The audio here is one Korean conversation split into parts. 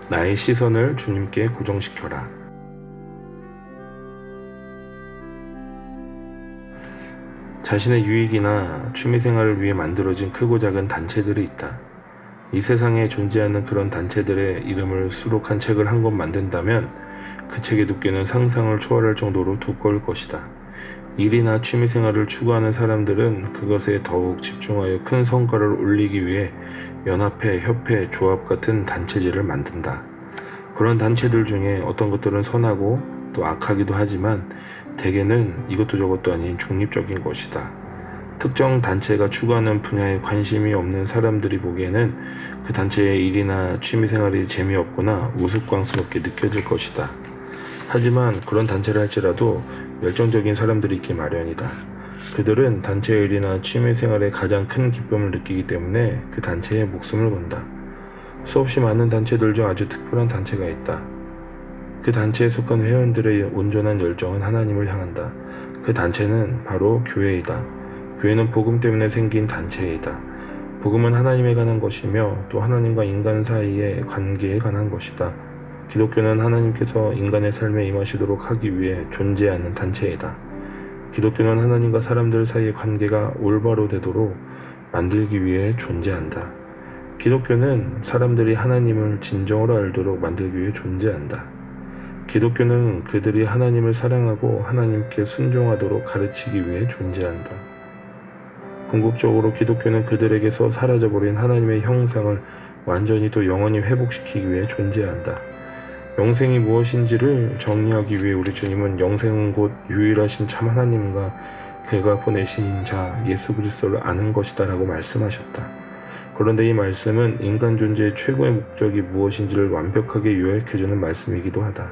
나의 시선을 주님께 고정시켜라. 자신의 유익이나 취미생활을 위해 만들어진 크고 작은 단체들이 있다. 이 세상에 존재하는 그런 단체들의 이름을 수록한 책을 한 권 만든다면 그 책의 두께는 상상을 초월할 정도로 두꺼울 것이다. 일이나 취미생활을 추구하는 사람들은 그것에 더욱 집중하여 큰 성과를 올리기 위해 연합회, 협회, 조합 같은 단체제를 만든다. 그런 단체들 중에 어떤 것들은 선하고 또 악하기도 하지만 대개는 이것도 저것도 아닌 중립적인 것이다. 특정 단체가 추구하는 분야에 관심이 없는 사람들이 보기에는 그 단체의 일이나 취미생활이 재미없거나 우스꽝스럽게 느껴질 것이다. 하지만 그런 단체를 할지라도 열정적인 사람들이 있기 마련이다. 그들은 단체의 일이나 취미생활에 가장 큰 기쁨을 느끼기 때문에 그 단체에 목숨을 건다. 수없이 많은 단체들 중 아주 특별한 단체가 있다. 그 단체에 속한 회원들의 온전한 열정은 하나님을 향한다. 그 단체는 바로 교회이다. 교회는 복음 때문에 생긴 단체이다. 복음은 하나님에 관한 것이며 또 하나님과 인간 사이의 관계에 관한 것이다. 기독교는 하나님께서 인간의 삶에 임하시도록 하기 위해 존재하는 단체이다. 기독교는 하나님과 사람들 사이의 관계가 올바로 되도록 만들기 위해 존재한다. 기독교는 사람들이 하나님을 진정으로 알도록 만들기 위해 존재한다. 기독교는 그들이 하나님을 사랑하고 하나님께 순종하도록 가르치기 위해 존재한다. 궁극적으로 기독교는 그들에게서 사라져버린 하나님의 형상을 완전히 또 영원히 회복시키기 위해 존재한다. 영생이 무엇인지를 정리하기 위해 우리 주님은 영생은 곧 유일하신 참 하나님과 그가 보내신 자 예수 그리스도를 아는 것이다 라고 말씀하셨다. 그런데 이 말씀은 인간 존재의 최고의 목적이 무엇인지를 완벽하게 요약해주는 말씀이기도 하다.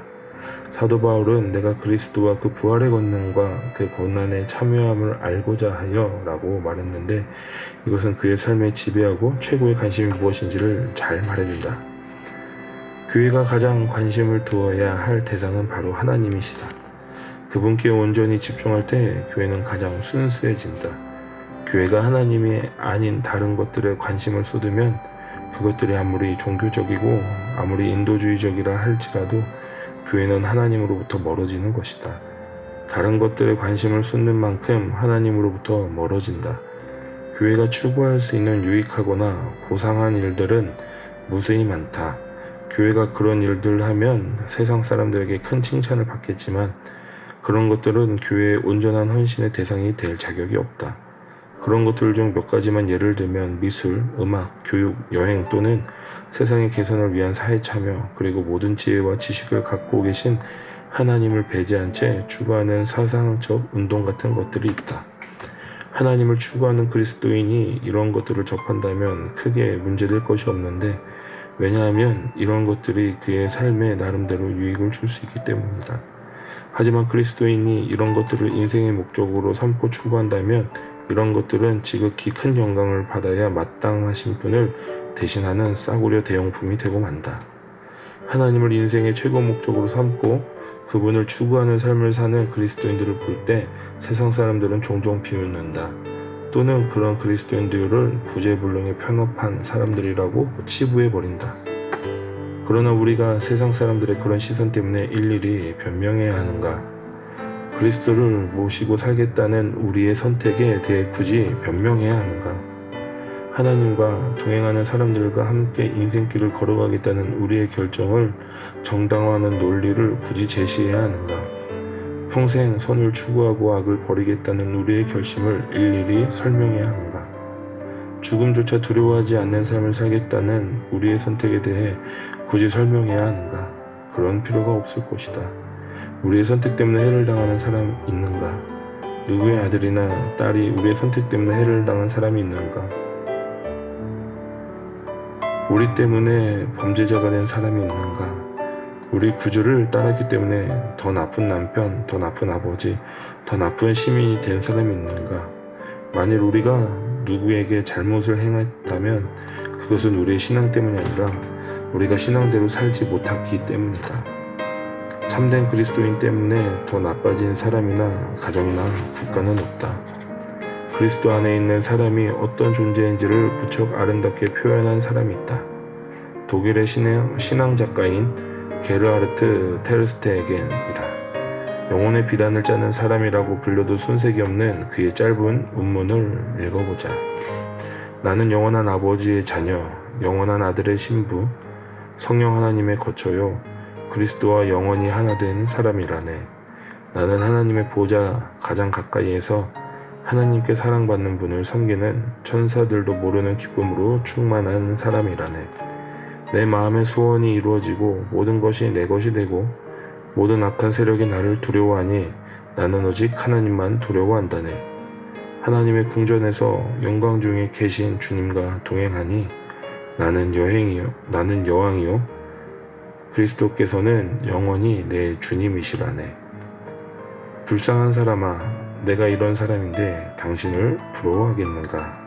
사도 바울은 내가 그리스도와 그 부활의 권능과 그 고난에 참여함을 알고자 하여 라고 말했는데 이것은 그의 삶에 지배하고 최고의 관심이 무엇인지를 잘 말해준다. 교회가 가장 관심을 두어야 할 대상은 바로 하나님이시다. 그분께 온전히 집중할 때 교회는 가장 순수해진다. 교회가 하나님이 아닌 다른 것들에 관심을 쏟으면 그것들이 아무리 종교적이고 아무리 인도주의적이라 할지라도 교회는 하나님으로부터 멀어지는 것이다. 다른 것들에 관심을 쏟는 만큼 하나님으로부터 멀어진다. 교회가 추구할 수 있는 유익하거나 고상한 일들은 무수히 많다. 교회가 그런 일들을 하면 세상 사람들에게 큰 칭찬을 받겠지만 그런 것들은 교회의 온전한 헌신의 대상이 될 자격이 없다. 그런 것들 중 몇 가지만 예를 들면 미술, 음악, 교육, 여행 또는 세상의 개선을 위한 사회 참여 그리고 모든 지혜와 지식을 갖고 계신 하나님을 배제한 채 추구하는 사상적 운동 같은 것들이 있다. 하나님을 추구하는 그리스도인이 이런 것들을 접한다면 크게 문제될 것이 없는데 왜냐하면 이런 것들이 그의 삶에 나름대로 유익을 줄 수 있기 때문이다. 하지만 그리스도인이 이런 것들을 인생의 목적으로 삼고 추구한다면 이런 것들은 지극히 큰 영광을 받아야 마땅하신 분을 대신하는 싸구려 대용품이 되고 만다. 하나님을 인생의 최고 목적으로 삼고 그분을 추구하는 삶을 사는 그리스도인들을 볼 때 세상 사람들은 종종 비웃는다. 또는 그런 그리스도인들을 구제불능에 편협한 사람들이라고 치부해버린다. 그러나 우리가 세상 사람들의 그런 시선 때문에 일일이 변명해야 하는가? 그리스도를 모시고 살겠다는 우리의 선택에 대해 굳이 변명해야 하는가? 하나님과 동행하는 사람들과 함께 인생길을 걸어가겠다는 우리의 결정을 정당화하는 논리를 굳이 제시해야 하는가? 평생 선을 추구하고 악을 버리겠다는 우리의 결심을 일일이 설명해야 하는가? 죽음조차 두려워하지 않는 삶을 살겠다는 우리의 선택에 대해 굳이 설명해야 하는가? 그런 필요가 없을 것이다. 우리의 선택 때문에 해를 당하는 사람 있는가? 누구의 아들이나 딸이 우리의 선택 때문에 해를 당한 사람이 있는가? 우리 때문에 범죄자가 된 사람이 있는가? 우리 구주를 따랐기 때문에 더 나쁜 남편, 더 나쁜 아버지, 더 나쁜 시민이 된 사람이 있는가? 만일 우리가 누구에게 잘못을 행했다면 그것은 우리의 신앙 때문이 아니라 우리가 신앙대로 살지 못했기 때문이다. 참된 그리스도인 때문에 더 나빠진 사람이나 가정이나 국가는 없다. 그리스도 안에 있는 사람이 어떤 존재인지를 무척 아름답게 표현한 사람이 있다. 독일의 신앙 작가인 게르하르트 테르스테겐이다. 영혼의 비단을 짜는 사람이라고 불려도 손색이 없는 그의 짧은 운문을 읽어보자. 나는 영원한 아버지의 자녀, 영원한 아들의 신부, 성령 하나님의 거처요, 그리스도와 영원히 하나 된 사람이라네. 나는 하나님의 보좌 가장 가까이에서 하나님께 사랑받는 분을 섬기는 천사들도 모르는 기쁨으로 충만한 사람이라네. 내 마음의 소원이 이루어지고 모든 것이 내 것이 되고 모든 악한 세력이 나를 두려워하니 나는 오직 하나님만 두려워한다네. 하나님의 궁전에서 영광 중에 계신 주님과 동행하니 나는 여왕이요 그리스도께서는 영원히 내 주님이시라네. 불쌍한 사람아, 내가 이런 사람인데 당신을 부러워하겠는가?